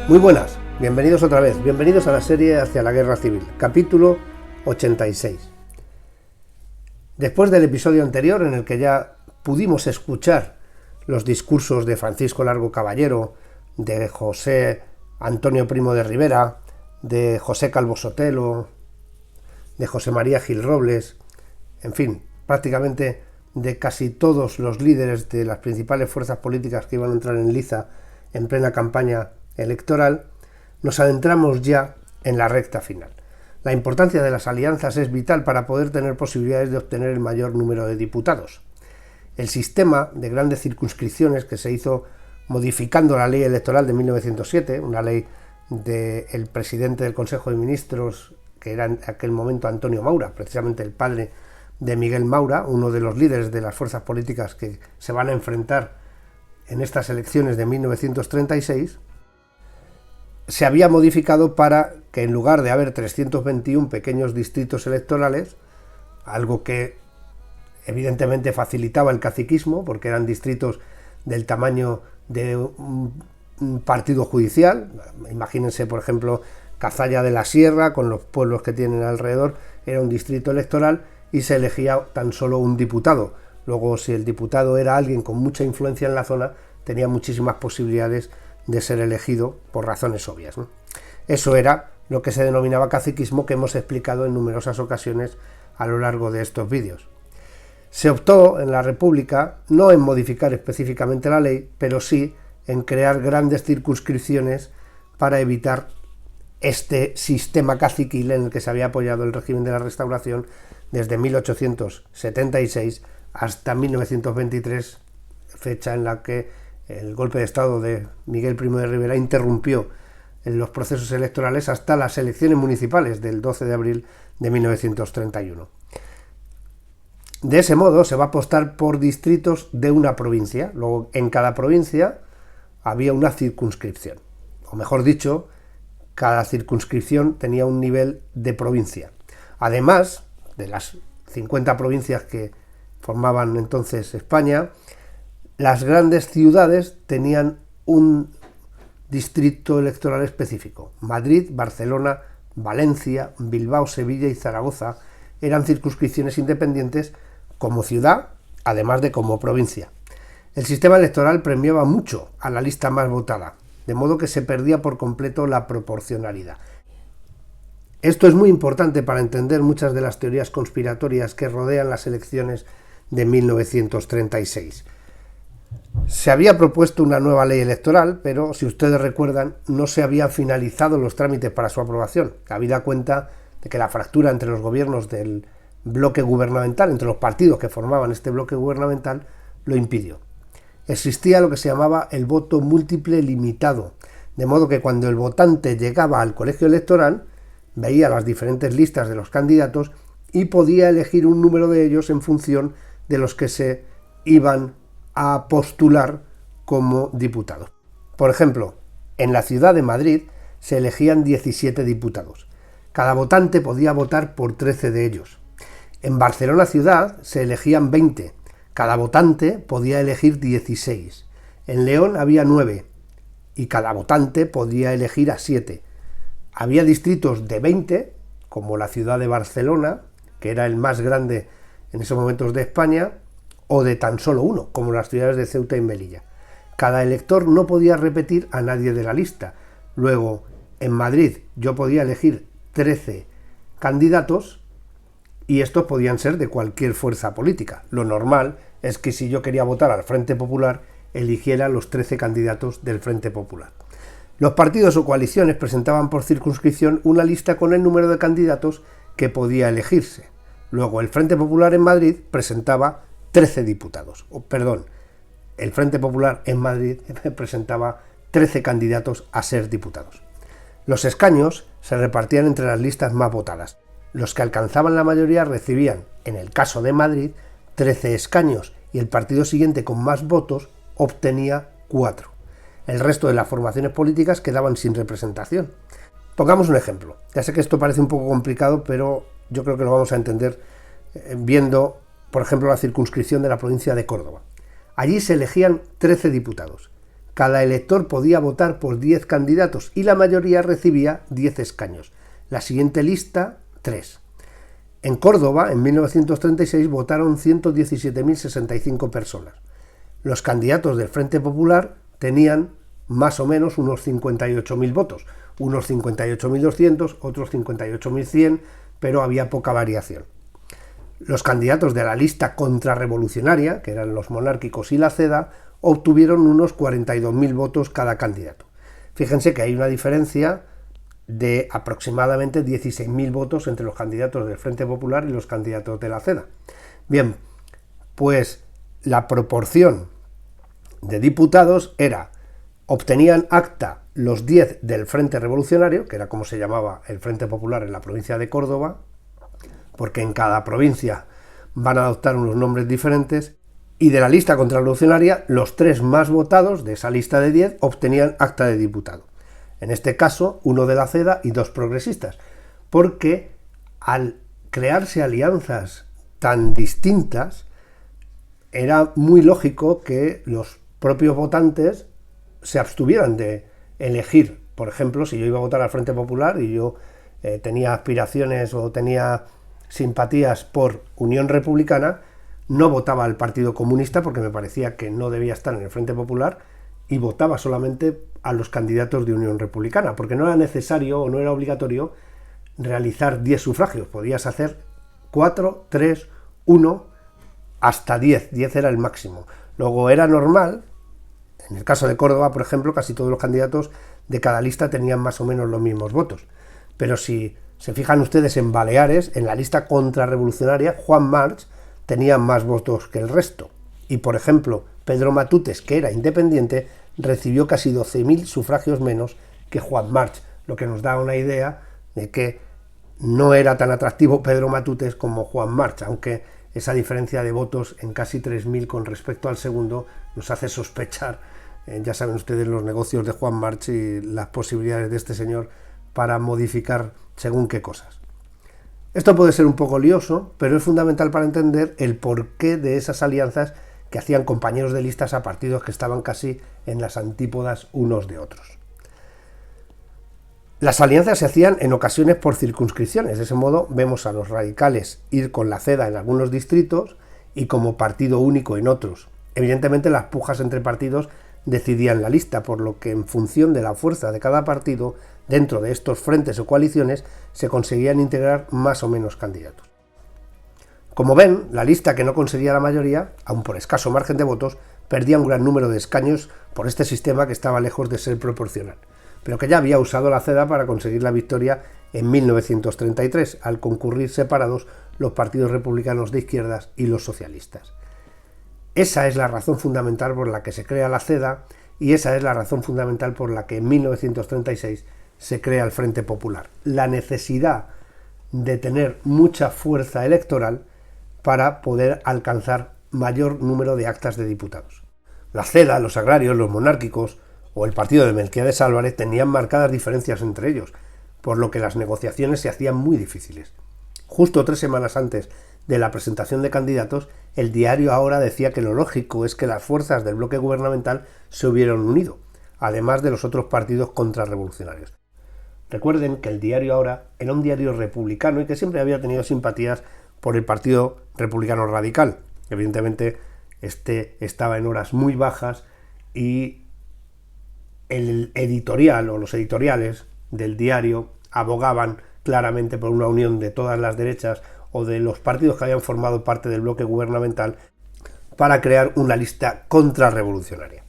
Muy buenas, bienvenidos otra vez, bienvenidos a la serie Hacia la Guerra Civil, capítulo 86. Después del episodio anterior, en el que ya pudimos escuchar los discursos de Francisco Largo Caballero, de José Antonio Primo de Rivera, de José Calvo Sotelo, de José María Gil Robles, en fin, prácticamente de casi todos los líderes de las principales fuerzas políticas que iban a entrar en liza en plena campaña electoral, nos adentramos ya en la recta final. La importancia de las alianzas es vital para poder tener posibilidades de obtener el mayor número de diputados. El sistema de grandes circunscripciones que se hizo modificando la ley electoral de 1907, una ley del presidente del Consejo de Ministros, que era en aquel momento Antonio Maura, precisamente el padre de Miguel Maura, uno de los líderes de las fuerzas políticas que se van a enfrentar en estas elecciones de 1936, se había modificado para que en lugar de haber 321 pequeños distritos electorales, algo que evidentemente facilitaba el caciquismo, porque eran distritos del tamaño de un partido judicial, imagínense por ejemplo Cazalla de la Sierra, con los pueblos que tienen alrededor, era un distrito electoral y se elegía tan solo un diputado. Luego, si el diputado era alguien con mucha influencia en la zona, tenía muchísimas posibilidades de ser elegido por razones obvias, ¿no? Eso era lo que se denominaba caciquismo, que hemos explicado en numerosas ocasiones a lo largo de estos vídeos. Se optó en la República no en modificar específicamente la ley, pero sí en crear grandes circunscripciones para evitar este sistema caciquil en el que se había apoyado el régimen de la Restauración desde 1876 hasta 1923, fecha en la que el golpe de Estado de Miguel Primo de Rivera interrumpió los procesos electorales hasta las elecciones municipales del 12 de abril de 1931. De ese modo se va a apostar por distritos de una provincia. Luego, en cada provincia había una circunscripción, o mejor dicho, cada circunscripción tenía un nivel de provincia. Además de las 50 provincias que formaban entonces España, las grandes ciudades tenían un distrito electoral específico. Madrid, Barcelona, Valencia, Bilbao, Sevilla y Zaragoza eran circunscripciones independientes como ciudad, además de como provincia. El sistema electoral premiaba mucho a la lista más votada, de modo que se perdía por completo la proporcionalidad. Esto es muy importante para entender muchas de las teorías conspiratorias que rodean las elecciones de 1936. Se había propuesto una nueva ley electoral, pero si ustedes recuerdan, no se habían finalizado los trámites para su aprobación, habida cuenta de que la fractura entre los gobiernos del bloque gubernamental, entre los partidos que formaban este bloque gubernamental, lo impidió. Existía lo que se llamaba el voto múltiple limitado, de modo que cuando el votante llegaba al colegio electoral, veía las diferentes listas de los candidatos y podía elegir un número de ellos en función de los que se iban a postular como diputados. Por ejemplo, en la ciudad de Madrid se elegían 17 diputados. Cada votante podía votar por 13 de ellos. En Barcelona ciudad se elegían 20. Cada votante podía elegir 16. En León había 9 y cada votante podía elegir a 7. Había distritos de 20, como la ciudad de Barcelona, que era el más grande en esos momentos de España, o de tan solo uno, como las ciudades de Ceuta y Melilla. Cada elector no podía repetir a nadie de la lista. Luego, en Madrid yo podía elegir 13 candidatos y estos podían ser de cualquier fuerza política. Lo normal es que si yo quería votar al Frente Popular, eligiera los 13 candidatos del Frente Popular. Los partidos o coaliciones presentaban por circunscripción una lista con el número de candidatos que podía elegirse. Luego el Frente Popular en Madrid presentaba 13 diputados. El Frente Popular en Madrid presentaba 13 candidatos a ser diputados. Los escaños se repartían entre las listas más votadas. Los que alcanzaban la mayoría recibían, en el caso de Madrid, 13 escaños y el partido siguiente con más votos obtenía 4. El resto de las formaciones políticas quedaban sin representación. Pongamos un ejemplo. Ya sé que esto parece un poco complicado, pero yo creo que lo vamos a entender viendo, por ejemplo, la circunscripción de la provincia de Córdoba. Allí se elegían 13 diputados. Cada elector podía votar por 10 candidatos y la mayoría recibía 10 escaños. La siguiente lista, 3. En Córdoba, en 1936, votaron 117.065 personas. Los candidatos del Frente Popular tenían más o menos unos 58.000 votos, unos 58.200, otros 58.100, pero había poca variación. Los candidatos de la lista contrarrevolucionaria, que eran los monárquicos y la CEDA, obtuvieron unos 42.000 votos cada candidato. Fíjense que hay una diferencia de aproximadamente 16.000 votos entre los candidatos del Frente Popular y los candidatos de la CEDA. Bien, pues la proporción de diputados era: obtenían acta los 10 del Frente Revolucionario, que era como se llamaba el Frente Popular en la provincia de Córdoba, porque en cada provincia van a adoptar unos nombres diferentes, y de la lista contrarrevolucionaria, los 3 más votados de esa lista de 10 obtenían acta de diputado. En este caso, 1 de la CEDA y 2 progresistas, porque al crearse alianzas tan distintas, era muy lógico que los propios votantes se abstuvieran de elegir. Por ejemplo, si yo iba a votar al Frente Popular y yo tenía aspiraciones o tenía simpatías por Unión Republicana, no votaba al Partido Comunista porque me parecía que no debía estar en el Frente Popular, y votaba solamente a los candidatos de Unión Republicana, porque no era necesario o no era obligatorio realizar 10 sufragios. Podías hacer 4, 3, 1, hasta 10. 10 era el máximo. Luego era normal, en el caso de Córdoba, por ejemplo, casi todos los candidatos de cada lista tenían más o menos los mismos votos. Pero si se fijan ustedes en Baleares, en la lista contrarrevolucionaria, Juan March tenía más votos que el resto. Y, por ejemplo, Pedro Matutes, que era independiente, recibió casi 12.000 sufragios menos que Juan March, lo que nos da una idea de que no era tan atractivo Pedro Matutes como Juan March, aunque esa diferencia de votos en casi 3.000 con respecto al segundo nos hace sospechar, ya saben ustedes, los negocios de Juan March y las posibilidades de este señor para modificar según qué cosas. Esto puede ser un poco lioso, pero es fundamental para entender el porqué de esas alianzas que hacían compañeros de listas a partidos que estaban casi en las antípodas unos de otros. Las alianzas se hacían en ocasiones por circunscripciones. De ese modo vemos a los radicales ir con la CEDA en algunos distritos y como partido único en otros. Evidentemente las pujas entre partidos decidían la lista, por lo que en función de la fuerza de cada partido dentro de estos frentes o coaliciones se conseguían integrar más o menos candidatos. Como ven, la lista que no conseguía la mayoría, aun por escaso margen de votos, perdía un gran número de escaños por este sistema que estaba lejos de ser proporcional, pero que ya había usado la CEDA para conseguir la victoria en 1933, al concurrir separados los partidos republicanos de izquierdas y los socialistas. Esa es la razón fundamental por la que se crea la CEDA, y esa es la razón fundamental por la que en 1936 se crea el Frente Popular. La necesidad de tener mucha fuerza electoral para poder alcanzar mayor número de actas de diputados. La CEDA, los agrarios, los monárquicos o el partido de Melquiades Álvarez tenían marcadas diferencias entre ellos, por lo que las negociaciones se hacían muy difíciles. Justo 3 semanas antes de la presentación de candidatos, el diario Ahora decía que lo lógico es que las fuerzas del bloque gubernamental se hubieran unido, además de los otros partidos contrarrevolucionarios. Recuerden que el diario Ahora era un diario republicano y que siempre había tenido simpatías por el Partido Republicano Radical. Evidentemente, este estaba en horas muy bajas y el editorial o los editoriales del diario abogaban claramente por una unión de todas las derechas o de los partidos que habían formado parte del bloque gubernamental para crear una lista contrarrevolucionaria.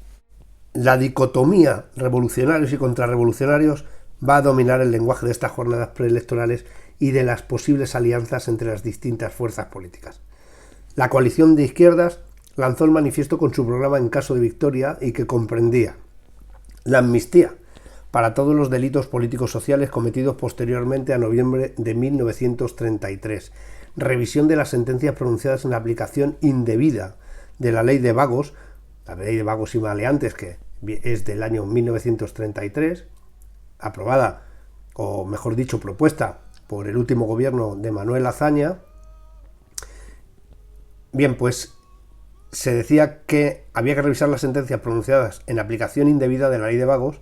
La dicotomía revolucionarios y contrarrevolucionarios va a dominar el lenguaje de estas jornadas preelectorales y de las posibles alianzas entre las distintas fuerzas políticas. La coalición de izquierdas lanzó el manifiesto con su programa en caso de victoria y que comprendía la amnistía para todos los delitos políticos sociales cometidos posteriormente a noviembre de 1933, revisión de las sentencias pronunciadas en la aplicación indebida de la ley de vagos, la ley de vagos y maleantes, que es del año 1933, aprobada, o mejor dicho, propuesta por el último gobierno de Manuel Azaña. Bien, pues se decía que había que revisar las sentencias pronunciadas en aplicación indebida de la ley de vagos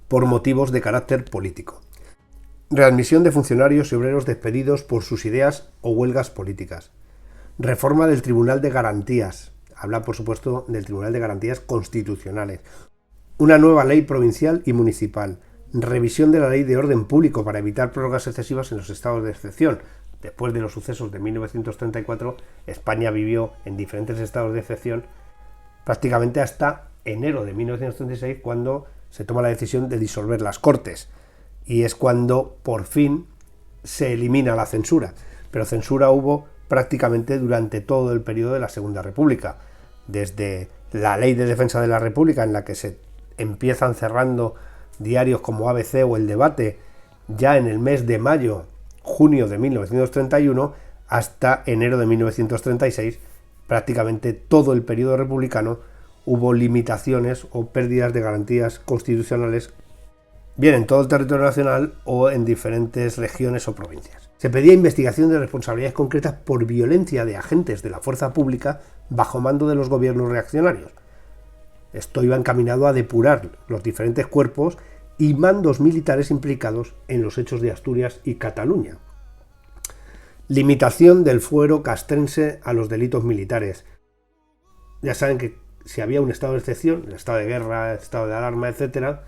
por motivos de carácter político. Readmisión de funcionarios y obreros despedidos por sus ideas o huelgas políticas. Reforma del Tribunal de Garantías. Habla, por supuesto, del Tribunal de Garantías Constitucionales. Una nueva ley provincial y municipal. Revisión de la ley de orden público para evitar prórrogas excesivas en los estados de excepción. Después de los sucesos de 1934, España vivió en diferentes estados de excepción prácticamente hasta enero de 1936, cuando se toma la decisión de disolver las Cortes. Y es cuando, por fin, se elimina la censura. Pero censura hubo prácticamente durante todo el periodo de la Segunda República. Desde la Ley de Defensa de la República, en la que se empiezan cerrando diarios como ABC o El Debate, ya en el mes de mayo, junio de 1931, hasta enero de 1936, prácticamente todo el periodo republicano hubo limitaciones o pérdidas de garantías constitucionales, bien en todo el territorio nacional o en diferentes regiones o provincias. Se pedía investigación de responsabilidades concretas por violencia de agentes de la fuerza pública bajo mando de los gobiernos reaccionarios. Esto iba encaminado a depurar los diferentes cuerpos y mandos militares implicados en los hechos de Asturias y Cataluña. Limitación del fuero castrense a los delitos militares. Ya saben que si había un estado de excepción, el estado de guerra, el estado de alarma, etc.,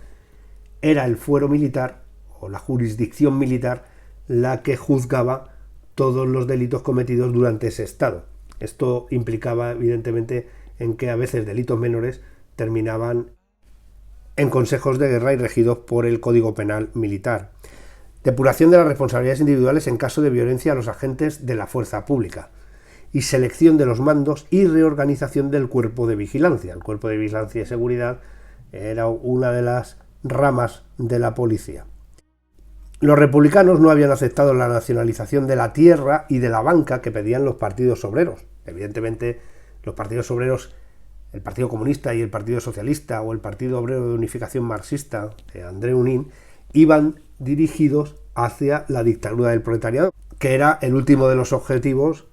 era el fuero militar o la jurisdicción militar la que juzgaba todos los delitos cometidos durante ese estado. Esto implicaba, evidentemente, en que a veces delitos menores terminaban en consejos de guerra y regidos por el Código Penal militar. Depuración de las responsabilidades individuales en caso de violencia a los agentes de la fuerza pública. Y selección de los mandos y reorganización del cuerpo de vigilancia. El cuerpo de vigilancia y seguridad era una de las ramas de la policía. Los republicanos no habían aceptado la nacionalización de la tierra y de la banca que pedían los partidos obreros. Evidentemente, los partidos obreros, el Partido Comunista y el Partido Socialista o el Partido Obrero de Unificación Marxista de André Unín, iban dirigidos hacia la dictadura del proletariado, que era el último de los objetivos,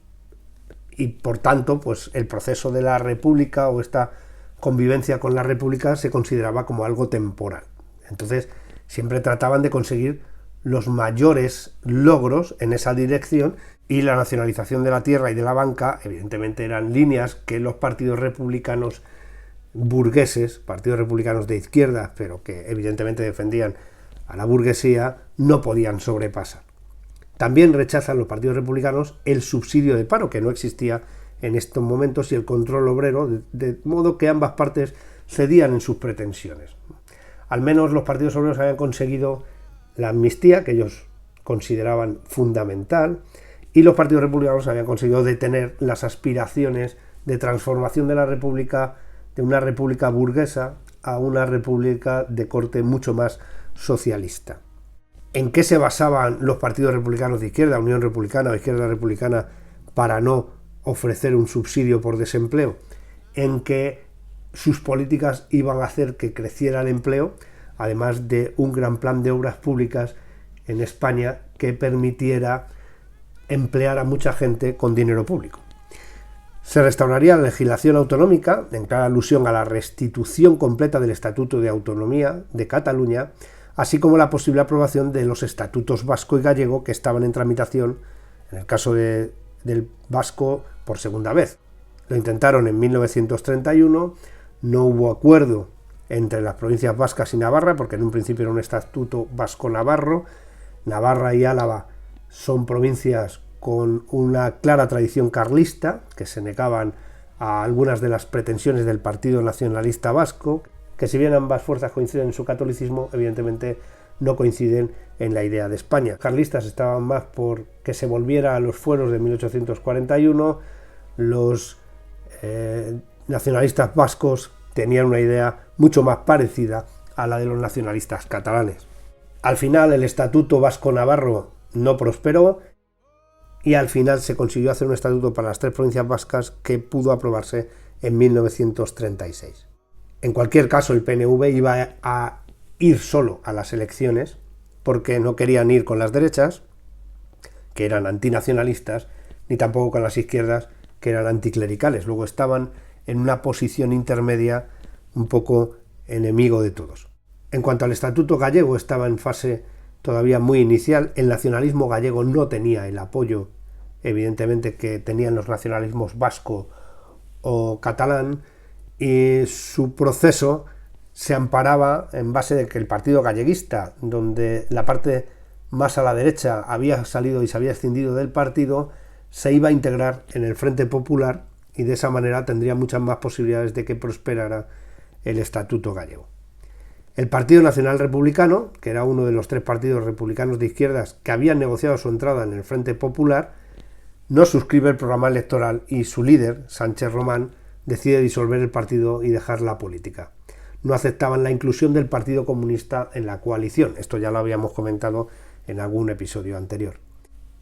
y por tanto, pues el proceso de la república o esta convivencia con la república se consideraba como algo temporal. Entonces, siempre trataban de conseguir los mayores logros en esa dirección, y la nacionalización de la tierra y de la banca, evidentemente, eran líneas que los partidos republicanos burgueses, partidos republicanos de izquierda, pero que evidentemente defendían a la burguesía, no podían sobrepasar. También rechazan los partidos republicanos el subsidio de paro, que no existía en estos momentos, y el control obrero, de modo que ambas partes cedían en sus pretensiones. Al menos los partidos obreros habían conseguido la amnistía, que ellos consideraban fundamental, y los partidos republicanos habían conseguido detener las aspiraciones de transformación de la república, de una república burguesa a una república de corte mucho más socialista. ¿En qué se basaban los partidos republicanos de izquierda, Unión Republicana o Izquierda Republicana, para no ofrecer un subsidio por desempleo? En que sus políticas iban a hacer que creciera el empleo, además de un gran plan de obras públicas en España que permitiera emplear a mucha gente con dinero público. Se restauraría la legislación autonómica, en clara alusión a la restitución completa del Estatuto de Autonomía de Cataluña, así como la posible aprobación de los estatutos vasco y gallego que estaban en tramitación, en el caso del vasco, por segunda vez. Lo intentaron en 1931, no hubo acuerdo entre las provincias vascas y Navarra, porque en un principio era un estatuto vasco-navarro. Navarra y Álava son provincias con una clara tradición carlista, que se negaban a algunas de las pretensiones del Partido Nacionalista Vasco, que si bien ambas fuerzas coinciden en su catolicismo, evidentemente no coinciden en la idea de España. Los carlistas estaban más por que se volviera a los fueros de 1841, los nacionalistas vascos tenían una idea mucho más parecida a la de los nacionalistas catalanes. Al final el estatuto vasco-navarro no prosperó, y al final se consiguió hacer un estatuto para las tres provincias vascas que pudo aprobarse en 1936. En cualquier caso, el PNV iba a ir solo a las elecciones porque no querían ir con las derechas, que eran antinacionalistas, ni tampoco con las izquierdas, que eran anticlericales. Luego estaban en una posición intermedia un poco enemigo de todos. En cuanto al Estatuto gallego, estaba en fase todavía muy inicial. El nacionalismo gallego no tenía el apoyo, evidentemente, que tenían los nacionalismos vasco o catalán, y su proceso se amparaba en base de que el Partido Galleguista, donde la parte más a la derecha había salido y se había escindido del partido, se iba a integrar en el Frente Popular, y de esa manera tendría muchas más posibilidades de que prosperara el Estatuto gallego. El Partido Nacional Republicano, que era uno de los 3 partidos republicanos de izquierdas que habían negociado su entrada en el Frente Popular, no suscribe el programa electoral y su líder, Sánchez Román, decide disolver el partido y dejar la política. No aceptaban la inclusión del Partido Comunista en la coalición. Esto ya lo habíamos comentado en algún episodio anterior.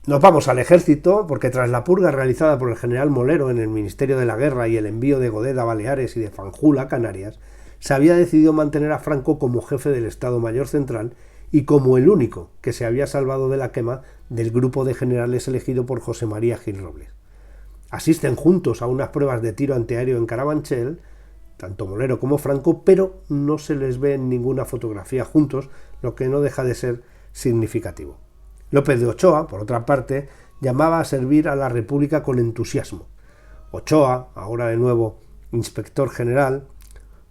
Nos vamos al ejército, porque tras la purga realizada por el general Molero en el Ministerio de la Guerra y el envío de Godet a Baleares y de Fanjul a Canarias, se había decidido mantener a Franco como jefe del Estado Mayor Central y como el único que se había salvado de la quema del grupo de generales elegido por José María Gil Robles. Asisten juntos a unas pruebas de tiro antiaéreo en Carabanchel, tanto Molero como Franco, pero no se les ve en ninguna fotografía juntos, lo que no deja de ser significativo. López de Ochoa, por otra parte, llamaba a servir a la República con entusiasmo. Ochoa, ahora de nuevo inspector general,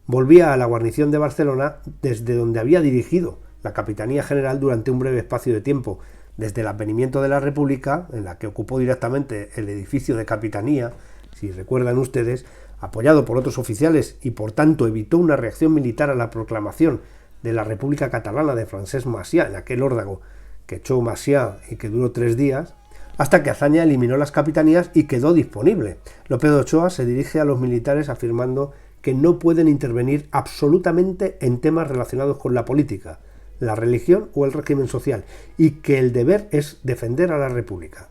volvía a la guarnición de Barcelona, desde donde había dirigido la Capitanía General durante un breve espacio de tiempo, desde el advenimiento de la República, en la que ocupó directamente el edificio de Capitanía, si recuerdan ustedes, apoyado por otros oficiales, y por tanto evitó una reacción militar a la proclamación de la República Catalana de Francesc Macià, en aquel órdago que echó Macià y que duró 3 días, hasta que Azaña eliminó las capitanías y quedó disponible. López de Ochoa se dirige a los militares afirmando que no pueden intervenir absolutamente en temas relacionados con la política, la religión o el régimen social, y que el deber es defender a la República.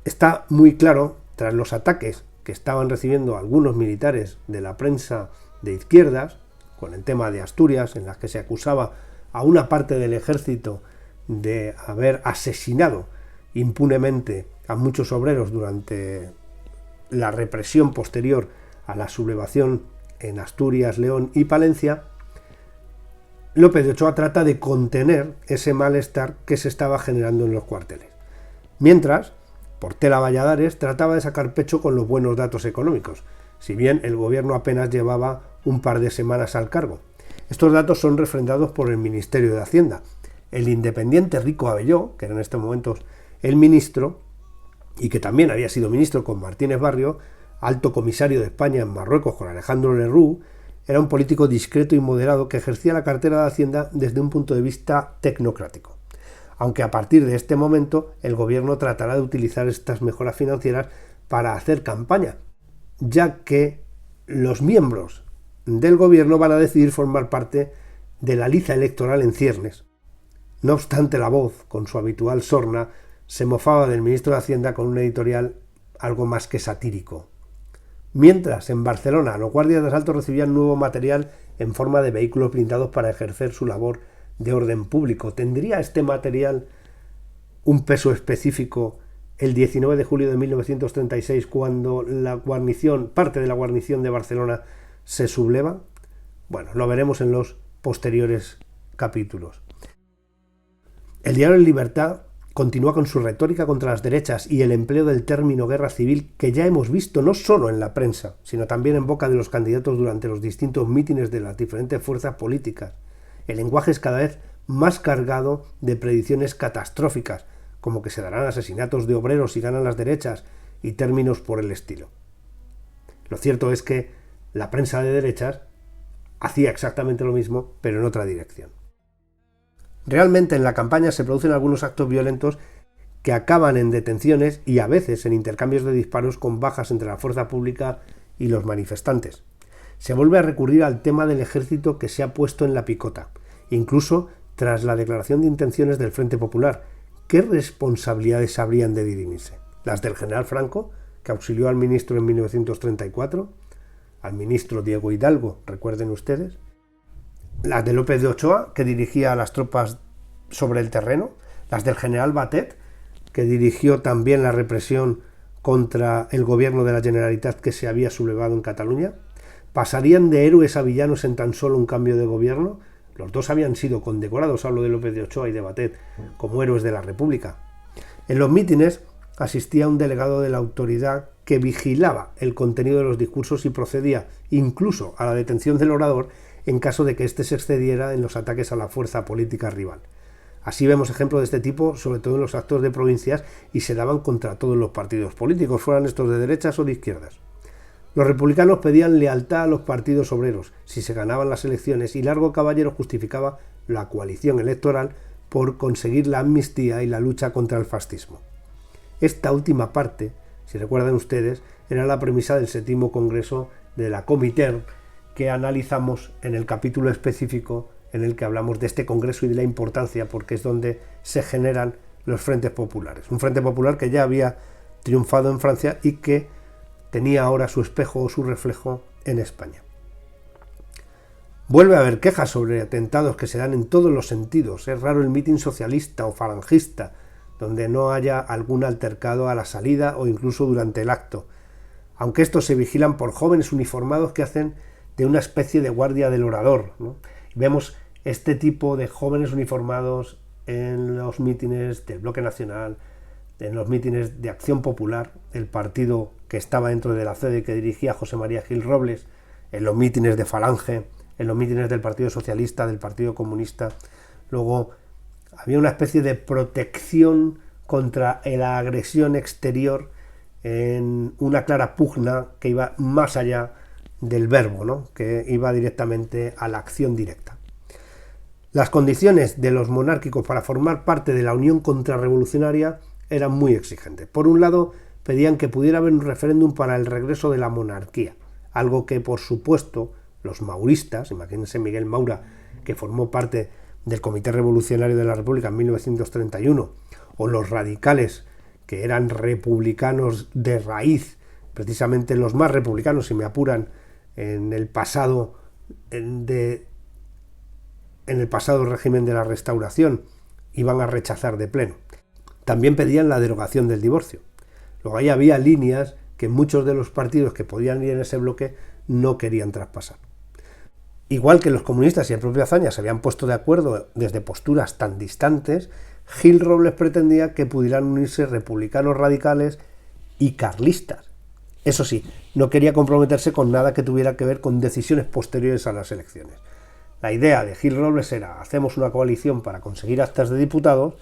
Está muy claro, tras los ataques que estaban recibiendo algunos militares de la prensa de izquierdas, con el tema de Asturias, en las que se acusaba a una parte del ejército de haber asesinado impunemente a muchos obreros durante la represión posterior a la sublevación en Asturias, León y Palencia, López de Ochoa trata de contener ese malestar que se estaba generando en los cuarteles. Mientras, Portela Valladares trataba de sacar pecho con los buenos datos económicos, si bien el gobierno apenas llevaba un par de semanas al cargo. Estos datos son refrendados por el Ministerio de Hacienda. El independiente Rico Abelló, que era en estos momentos el ministro, y que también había sido ministro con Martínez Barrio, alto comisario de España en Marruecos con Alejandro Lerroux, era un político discreto y moderado que ejercía la cartera de Hacienda desde un punto de vista tecnocrático. Aunque a partir de este momento el gobierno tratará de utilizar estas mejoras financieras para hacer campaña, ya que los miembros del gobierno van a decidir formar parte de la liza electoral en ciernes. No obstante, La Voz, con su habitual sorna, se mofaba del ministro de Hacienda con un editorial algo más que satírico. Mientras, en Barcelona, los guardias de asalto recibían nuevo material en forma de vehículos blindados para ejercer su labor de orden público. ¿Tendría este material un peso específico el 19 de julio de 1936, cuando parte de la guarnición de Barcelona se subleva? Bueno, lo veremos en los posteriores capítulos. El diario El Libertad continúa con su retórica contra las derechas y el empleo del término guerra civil, que ya hemos visto no solo en la prensa, sino también en boca de los candidatos durante los distintos mítines de las diferentes fuerzas políticas. El lenguaje es cada vez más cargado de predicciones catastróficas, como que se darán asesinatos de obreros si ganan las derechas, y términos por el estilo. Lo cierto es que la prensa de derechas hacía exactamente lo mismo, pero en otra dirección. Realmente en la campaña se producen algunos actos violentos que acaban en detenciones y a veces en intercambios de disparos con bajas entre la fuerza pública y los manifestantes. Se vuelve a recurrir al tema del ejército que se ha puesto en la picota, incluso tras la declaración de intenciones del Frente Popular. ¿Qué responsabilidades habrían de dirimirse? ¿Las del general Franco, que auxilió al ministro en 1934? ¿Al ministro Diego Hidalgo, recuerden ustedes? ¿Las de López de Ochoa, que dirigía a las tropas sobre el terreno? ¿Las del general Batet, que dirigió también la represión contra el gobierno de la Generalitat que se había sublevado en Cataluña? ¿Pasarían de héroes a villanos en tan solo un cambio de gobierno? Los dos habían sido condecorados, hablo de López de Ochoa y de Batet, como héroes de la República. En los mítines asistía un delegado de la autoridad que vigilaba el contenido de los discursos y procedía incluso a la detención del orador en caso de que éste se excediera en los ataques a la fuerza política rival. Así vemos ejemplos de este tipo, sobre todo en los actos de provincias, y se daban contra todos los partidos políticos, fueran estos de derechas o de izquierdas. Los republicanos pedían lealtad a los partidos obreros si se ganaban las elecciones, y Largo Caballero justificaba la coalición electoral por conseguir la amnistía y la lucha contra el fascismo. Esta última parte, si recuerdan ustedes, era la premisa del 7º Congreso de la Comintern que analizamos en el capítulo específico en el que hablamos de este congreso y de la importancia, porque es donde se generan los frentes populares. Un frente popular que ya había triunfado en Francia y que tenía ahora su espejo o su reflejo en España. Vuelve a haber quejas sobre atentados que se dan en todos los sentidos. Es raro el mitin socialista o falangista donde no haya algún altercado a la salida o incluso durante el acto, aunque estos se vigilan por jóvenes uniformados que hacen de una especie de guardia del orador, ¿no? Vemos este tipo de jóvenes uniformados en los mítines del Bloque Nacional, en los mítines de Acción Popular, el partido que estaba dentro de la CEDE que dirigía José María Gil Robles, en los mítines de Falange, en los mítines del Partido Socialista, del Partido Comunista. Luego había una especie de protección contra la agresión exterior en una clara pugna que iba más allá del verbo, ¿no? Que iba directamente a la acción directa. Las condiciones de los monárquicos para formar parte de la unión contrarrevolucionaria eran muy exigentes. Por un lado, pedían que pudiera haber un referéndum para el regreso de la monarquía, algo que, por supuesto, los mauristas, imagínense Miguel Maura, que formó parte del Comité Revolucionario de la República en 1931, o los radicales, que eran republicanos de raíz, precisamente los más republicanos, si me apuran, en el pasado régimen de la Restauración, iban a rechazar de pleno. También pedían la derogación del divorcio. Luego ahí había líneas que muchos de los partidos que podían ir en ese bloque no querían traspasar. Igual que los comunistas y el propio Azaña se habían puesto de acuerdo desde posturas tan distantes, Gil Robles pretendía que pudieran unirse republicanos radicales y carlistas. Eso sí, no quería comprometerse con nada que tuviera que ver con decisiones posteriores a las elecciones. La idea de Gil Robles era: hacemos una coalición para conseguir actas de diputados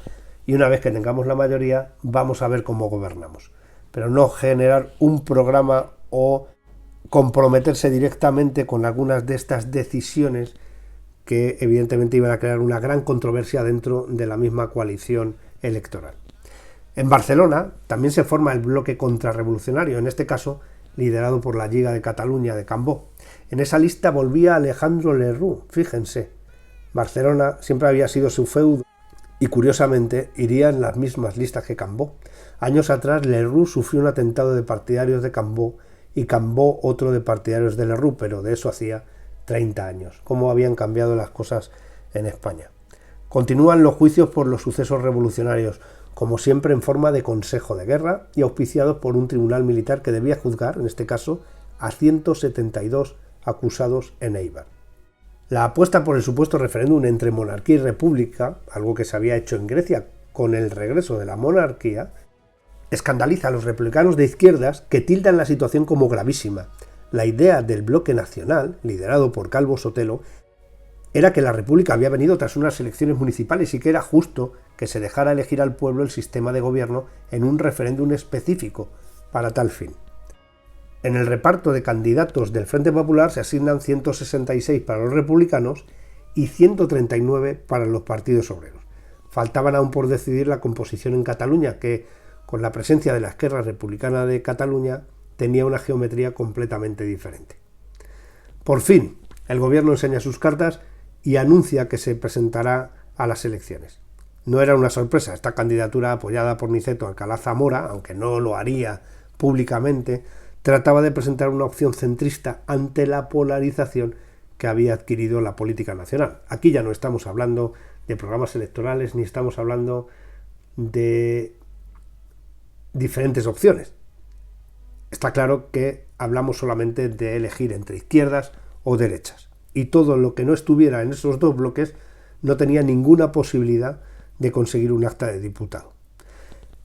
y una vez que tengamos la mayoría vamos a ver cómo gobernamos. Pero no generar un programa o comprometerse directamente con algunas de estas decisiones que evidentemente iban a crear una gran controversia dentro de la misma coalición electoral. En Barcelona también se forma el bloque contrarrevolucionario, en este caso liderado por la Lliga de Cataluña de Cambó. En esa lista volvía Alejandro Lerroux, fíjense. Barcelona siempre había sido su feudo y curiosamente iría en las mismas listas que Cambó. Años atrás Lerroux sufrió un atentado de partidarios de Cambó y Cambó otro de partidarios de Lerroux, pero de eso hacía 30 años. Cómo habían cambiado las cosas en España. Continúan los juicios por los sucesos revolucionarios, como siempre en forma de consejo de guerra y auspiciados por un tribunal militar que debía juzgar, en este caso, a 172 acusados en Éibar. La apuesta por el supuesto referéndum entre monarquía y república, algo que se había hecho en Grecia con el regreso de la monarquía, escandaliza a los republicanos de izquierdas que tildan la situación como gravísima. La idea del bloque nacional, liderado por Calvo Sotelo, era que la república había venido tras unas elecciones municipales y que era justo que se dejara elegir al pueblo el sistema de gobierno en un referéndum específico para tal fin. En el reparto de candidatos del Frente Popular se asignan 166 para los republicanos y 139 para los partidos obreros. Faltaban aún por decidir la composición en Cataluña, que, con la presencia de la Esquerra Republicana de Cataluña, tenía una geometría completamente diferente. Por fin, el gobierno enseña sus cartas y anuncia que se presentará a las elecciones. No era una sorpresa, esta candidatura apoyada por Niceto Alcalá Zamora, aunque no lo haría públicamente, trataba de presentar una opción centrista ante la polarización que había adquirido la política nacional. Aquí ya no estamos hablando de programas electorales ni estamos hablando de diferentes opciones. Está claro que hablamos solamente de elegir entre izquierdas o derechas, y todo lo que no estuviera en esos dos bloques no tenía ninguna posibilidad de conseguir un acta de diputado.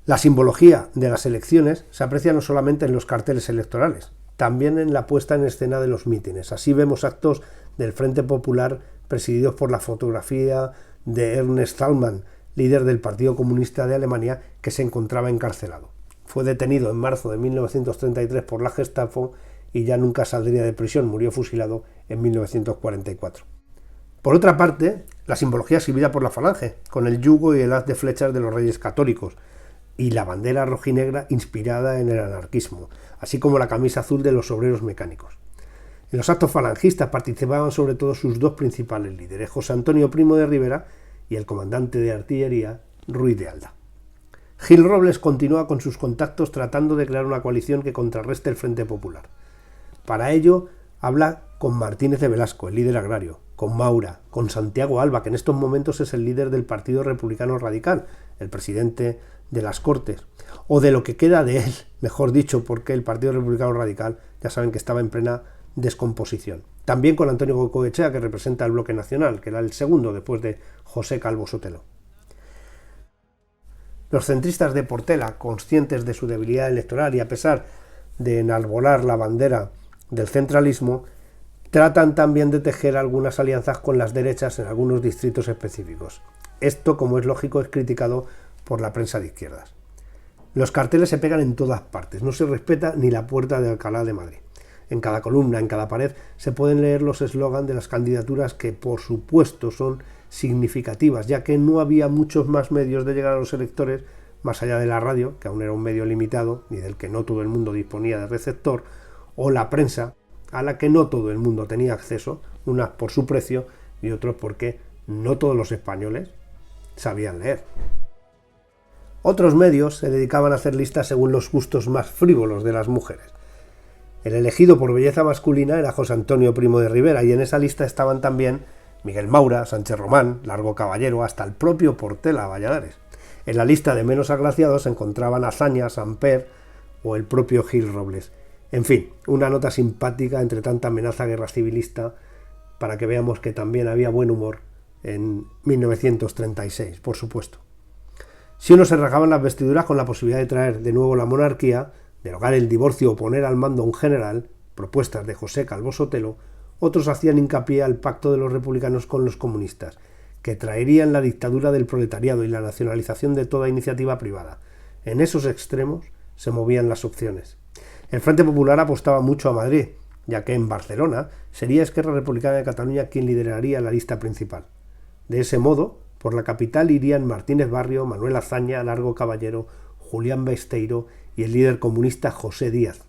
La simbología de las elecciones se aprecia no solamente en los carteles electorales, también en la puesta en escena de los mítines. Así vemos actos del Frente Popular presididos por la fotografía de Ernst Thälmann, líder del Partido Comunista de Alemania, que se encontraba encarcelado. Fue detenido en marzo de 1933 por la Gestapo y ya nunca saldría de prisión, murió fusilado en 1944. Por otra parte, la simbología exhibida por la Falange, con el yugo y el haz de flechas de los Reyes Católicos, y la bandera rojinegra inspirada en el anarquismo, así como la camisa azul de los obreros mecánicos. En los actos falangistas participaban sobre todo sus dos principales líderes, José Antonio Primo de Rivera y el comandante de artillería, Ruiz de Alda. Gil Robles continúa con sus contactos tratando de crear una coalición que contrarreste el Frente Popular. Para ello, habla con Martínez de Velasco, el líder agrario, con Maura, con Santiago Alba, que en estos momentos es el líder del Partido Republicano Radical, el presidente de las Cortes, o de lo que queda de él, mejor dicho, porque el Partido Republicano Radical ya saben que estaba en plena descomposición. También con Antonio Goicoechea, que representa el Bloque Nacional, que era el segundo después de José Calvo Sotelo. Los centristas de Portela, conscientes de su debilidad electoral y a pesar de enarbolar la bandera del centralismo, tratan también de tejer algunas alianzas con las derechas en algunos distritos específicos. Esto, como es lógico, es criticado por la prensa de izquierdas. Los carteles se pegan en todas partes, no se respeta ni la Puerta de Alcalá de Madrid. En cada columna, en cada pared, se pueden leer los eslogans de las candidaturas que, por supuesto, son significativas, ya que no había muchos más medios de llegar a los electores, más allá de la radio, que aún era un medio limitado y del que no todo el mundo disponía de receptor, o la prensa, a la que no todo el mundo tenía acceso, unas por su precio y otros porque no todos los españoles sabían leer. Otros medios se dedicaban a hacer listas según los gustos más frívolos de las mujeres. El elegido por belleza masculina era José Antonio Primo de Rivera, y en esa lista estaban también Miguel Maura, Sánchez Román, Largo Caballero, hasta el propio Portela Valladares. En la lista de menos agraciados se encontraban Azaña, Samper o el propio Gil Robles. En fin, una nota simpática entre tanta amenaza guerra civilista para que veamos que también había buen humor en 1936, por supuesto. Si unos se rasgaban las vestiduras con la posibilidad de traer de nuevo la monarquía, derogar el divorcio o poner al mando a un general, propuestas de José Calvo Sotelo, otros hacían hincapié al pacto de los republicanos con los comunistas, que traerían la dictadura del proletariado y la nacionalización de toda iniciativa privada. En esos extremos se movían las opciones. El Frente Popular apostaba mucho a Madrid, ya que en Barcelona sería Esquerra Republicana de Cataluña quien lideraría la lista principal. De ese modo, por la capital irían Martínez Barrio, Manuel Azaña, Largo Caballero, Julián Besteiro y el líder comunista José Díaz.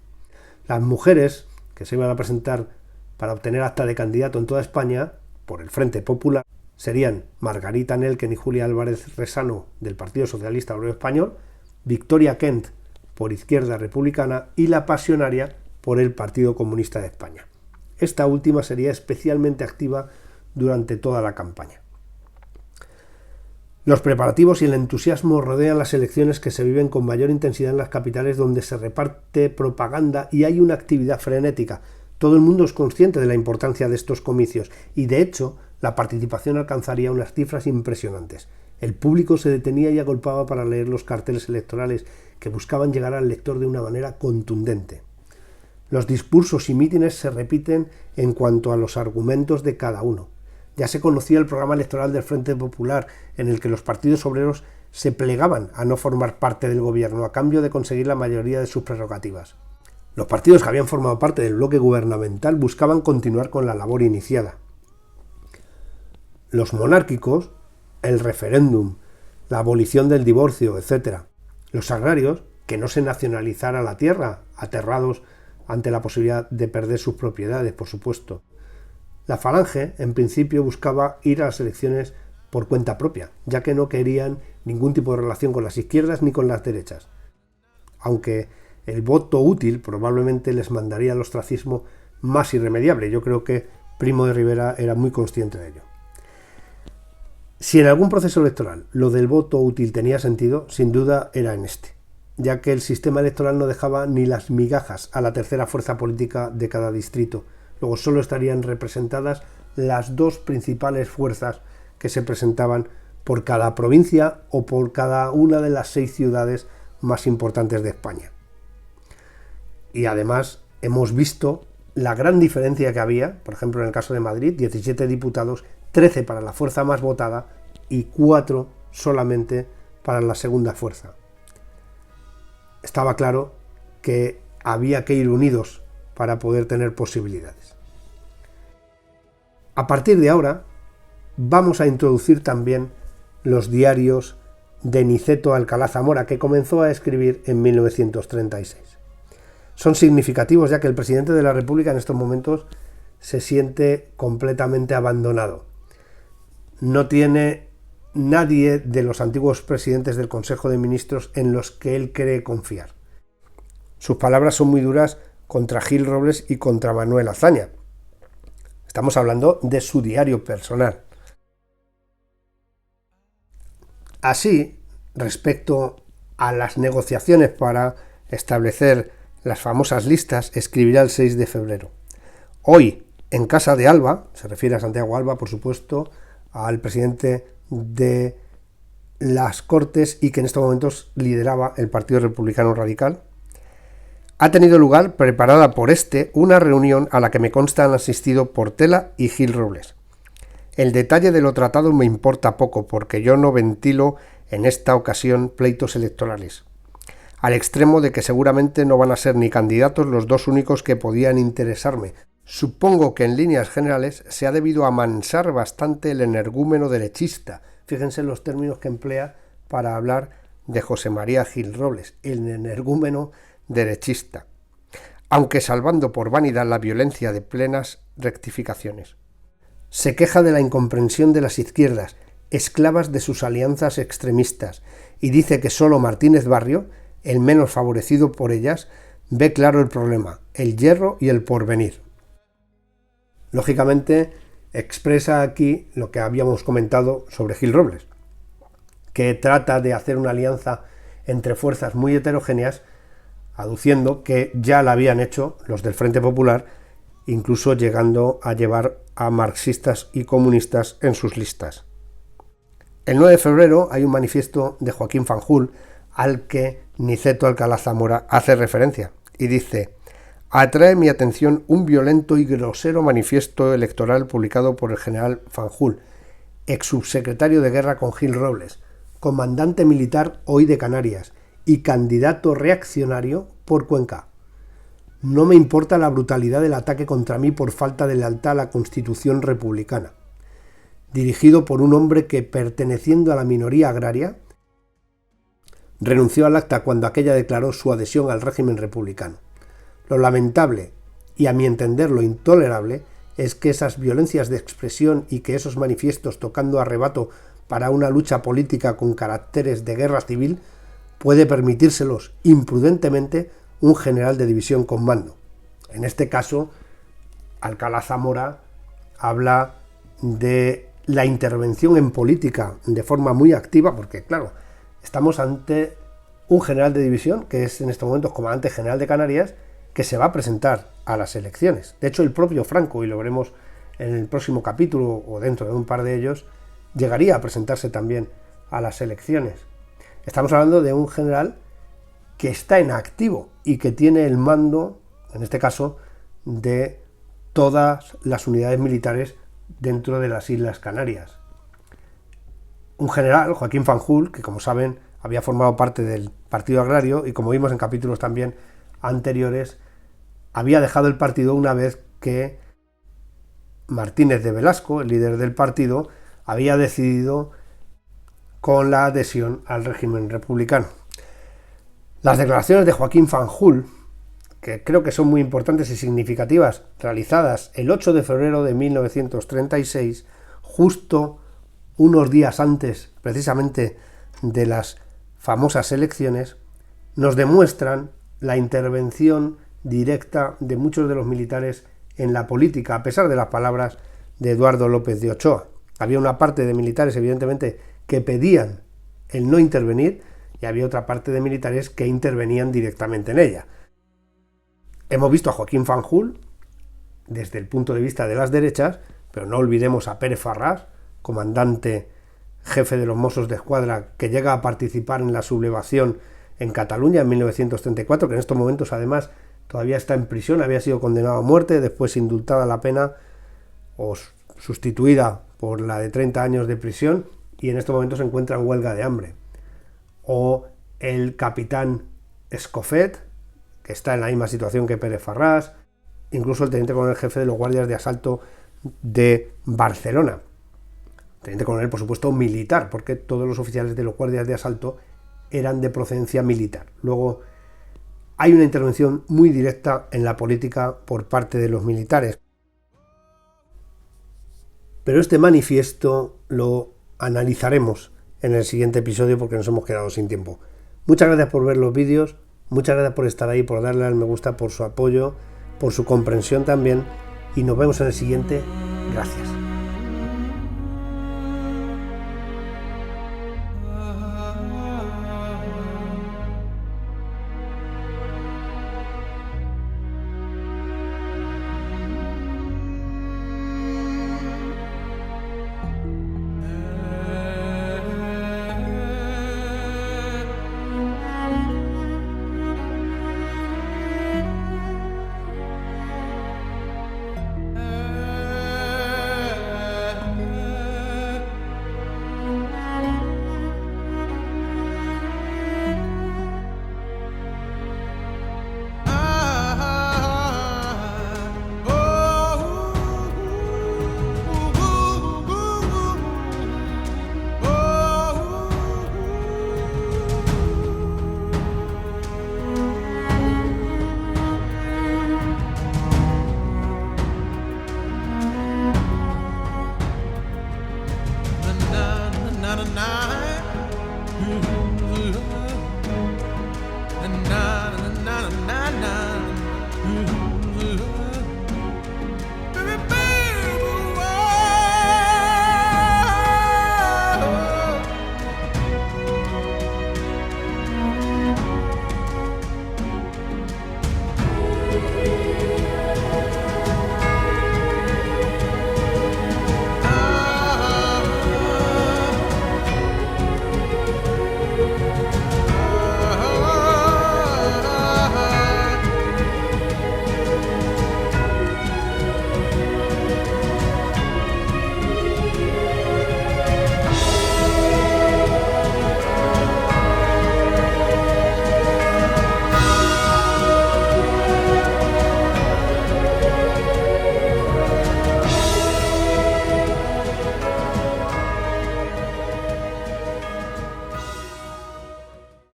Las mujeres que se iban a presentar para obtener acta de candidato en toda España, por el Frente Popular, serían Margarita Nelken y Julia Álvarez Resano, del Partido Socialista Obrero Español, Victoria Kent, por Izquierda Republicana, y la Pasionaria, por el Partido Comunista de España. Esta última sería especialmente activa durante toda la campaña. Los preparativos y el entusiasmo rodean las elecciones, que se viven con mayor intensidad en las capitales, donde se reparte propaganda y hay una actividad frenética. Todo el mundo es consciente de la importancia de estos comicios y, de hecho, la participación alcanzaría unas cifras impresionantes. El público se detenía y agolpaba para leer los carteles electorales, que buscaban llegar al lector de una manera contundente. Los discursos y mítines se repiten en cuanto a los argumentos de cada uno. Ya se conocía el programa electoral del Frente Popular, en el que los partidos obreros se plegaban a no formar parte del gobierno a cambio de conseguir la mayoría de sus prerrogativas. Los partidos que habían formado parte del bloque gubernamental buscaban continuar con la labor iniciada. Los monárquicos, el referéndum, la abolición del divorcio, etc. Los agrarios, que no se nacionalizara la tierra, aterrados ante la posibilidad de perder sus propiedades, por supuesto. La Falange, en principio, buscaba ir a las elecciones por cuenta propia, ya que no querían ningún tipo de relación con las izquierdas ni con las derechas. Aunque el voto útil probablemente les mandaría al ostracismo más irremediable. Yo creo que Primo de Rivera era muy consciente de ello. Si en algún proceso electoral lo del voto útil tenía sentido, sin duda era en este. ya que el sistema electoral no dejaba ni las migajas a la tercera fuerza política de cada distrito. Luego solo estarían representadas las dos principales fuerzas que se presentaban por cada provincia o por cada una de las 6 ciudades más importantes de España. Y además hemos visto la gran diferencia que había, por ejemplo en el caso de Madrid, 17 diputados, 13 para la fuerza más votada y 4 solamente para la segunda fuerza. Estaba claro que había que ir unidos para poder tener posibilidades. A partir de ahora vamos a introducir también los diarios de Niceto Alcalá Zamora, que comenzó a escribir en 1936. Son significativos ya que el presidente de la República en estos momentos se siente completamente abandonado. No tiene nadie de los antiguos presidentes del Consejo de Ministros en los que él cree confiar. Sus palabras son muy duras contra Gil Robles y contra Manuel Azaña. Estamos hablando de su diario personal. Así, respecto a las negociaciones para establecer las famosas listas, escribirá el 6 de febrero. Hoy, en casa de Alba, se refiere a Santiago Alba, por supuesto, al presidente de las Cortes y que en estos momentos lideraba el Partido Republicano Radical, ha tenido lugar, preparada por una reunión a la que me consta han asistido Portela y Gil Robles. El detalle de lo tratado me importa poco, porque yo no ventilo en esta ocasión pleitos electorales, al extremo de que seguramente no van a ser ni candidatos los dos únicos que podían interesarme. Supongo que en líneas generales se ha debido amansar bastante el energúmeno derechista. Fíjense los términos que emplea para hablar de José María Gil Robles, el energúmeno derechista, aunque salvando por vanidad la violencia de plenas rectificaciones. Se queja de la incomprensión de las izquierdas, esclavas de sus alianzas extremistas, y dice que solo Martínez Barrio, el menos favorecido por ellas, ve claro el problema, el hierro y el porvenir. Lógicamente, expresa aquí lo que habíamos comentado sobre Gil Robles, que trata de hacer una alianza entre fuerzas muy heterogéneas, aduciendo que ya la habían hecho los del Frente Popular, incluso llegando a llevar a marxistas y comunistas en sus listas. El 9 de febrero hay un manifiesto de Joaquín Fanjul al que Niceto Alcalá Zamora hace referencia y dice: atrae mi atención un violento y grosero manifiesto electoral publicado por el general Fanjul, ex subsecretario de guerra con Gil Robles, comandante militar hoy de Canarias y candidato reaccionario por Cuenca. No me importa la brutalidad del ataque contra mí por falta de lealtad a la Constitución republicana, dirigido por un hombre que, perteneciendo a la minoría agraria, renunció al acta cuando aquella declaró su adhesión al régimen republicano. Lo lamentable, y a mi entender lo intolerable, es que esas violencias de expresión y que esos manifiestos tocando a rebato para una lucha política con caracteres de guerra civil puede permitírselos imprudentemente un general de división con mando. En este caso, Alcalá Zamora habla de la intervención en política de forma muy activa, porque claro, estamos ante un general de división, que es en estos momentos comandante general de Canarias, que se va a presentar a las elecciones. De hecho, el propio Franco, y lo veremos en el próximo capítulo o dentro de un par de ellos, llegaría a presentarse también a las elecciones. Estamos hablando de un general que está en activo y que tiene el mando, en este caso, de todas las unidades militares dentro de las Islas Canarias. Un general, Joaquín Fanjul, que como saben había formado parte del Partido Agrario y como vimos en capítulos también anteriores, había dejado el partido una vez que Martínez de Velasco, el líder del partido, había decidido con la adhesión al régimen republicano. Las declaraciones de Joaquín Fanjul, que creo que son muy importantes y significativas, realizadas el 8 de febrero de 1936, justo unos días antes precisamente de las famosas elecciones, nos demuestran la intervención directa de muchos de los militares en la política, a pesar de las palabras de Eduardo López de Ochoa. Había una parte de militares, evidentemente, que pedían el no intervenir y había otra parte de militares que intervenían directamente en ella. Hemos visto a Joaquín Fanjul desde el punto de vista de las derechas, pero no olvidemos a Pérez Farrás, comandante jefe de los Mossos de Escuadra, que llega a participar en la sublevación en Cataluña en 1934, que en estos momentos además todavía está en prisión, había sido condenado a muerte, después indultada la pena o sustituida por la de 30 años de prisión, y en estos momentos se encuentra en huelga de hambre. O el capitán Escofet, que está en la misma situación que Pérez Farrás, incluso el teniente coronel jefe de los guardias de asalto de Barcelona. Teniente coronel, por supuesto, militar, porque todos los oficiales de los guardias de asalto eran de procedencia militar. Luego, hay una intervención muy directa en la política por parte de los militares. Pero este manifiesto lo analizaremos en el siguiente episodio porque nos hemos quedado sin tiempo. Muchas gracias por ver los vídeos, muchas gracias por estar ahí, por darle al me gusta, por su apoyo, por su comprensión también, y nos vemos en el siguiente. Gracias.